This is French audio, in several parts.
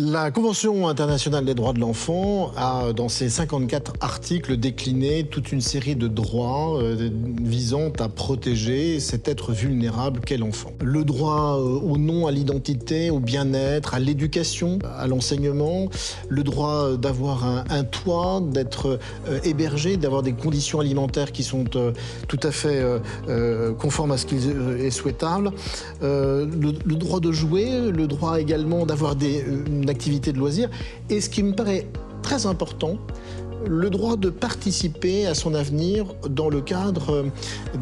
La Convention internationale des droits de l'enfant a, dans ses 54 articles, décliné toute une série de droits visant à protéger cet être vulnérable qu'est l'enfant. Le droit au nom, à l'identité, au bien-être, à l'éducation, à l'enseignement, le droit d'avoir un toit, d'être hébergé, d'avoir des conditions alimentaires qui sont tout à fait conformes à ce qui est souhaitable, le droit de jouer, le droit également d'avoir une activité de loisir, et ce qui me paraît très important, le droit de participer à son avenir dans le cadre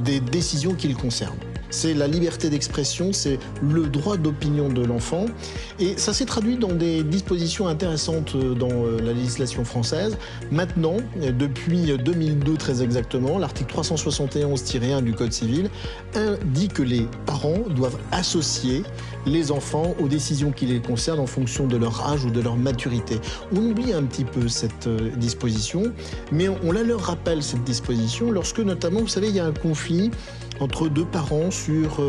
des décisions qui le concernent. C'est la liberté d'expression, c'est le droit d'opinion de l'enfant. Et ça s'est traduit dans des dispositions intéressantes dans la législation française. Maintenant, depuis 2002 très exactement, l'article 371-1 du Code civil indique que les parents doivent associer les enfants aux décisions qui les concernent en fonction de leur âge ou de leur maturité. On oublie un petit peu cette disposition, mais on la leur rappelle, cette disposition, lorsque notamment, vous savez, il y a un conflit entre deux parents sur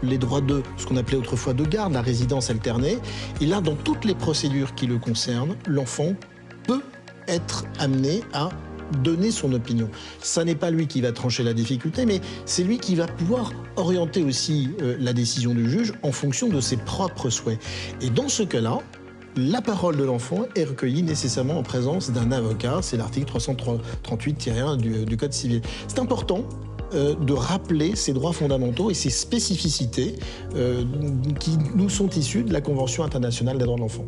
les droits de ce qu'on appelait autrefois de garde, la résidence alternée. Et là, dans toutes les procédures qui le concernent, l'enfant peut être amené à donner son opinion. Ça n'est pas lui qui va trancher la difficulté, mais c'est lui qui va pouvoir orienter aussi la décision du juge en fonction de ses propres souhaits. Et dans ce cas-là, la parole de l'enfant est recueillie nécessairement en présence d'un avocat. C'est l'article 338-1 du Code civil. C'est important de rappeler ces droits fondamentaux et ces spécificités qui nous sont issues de la Convention internationale des droits de l'enfant.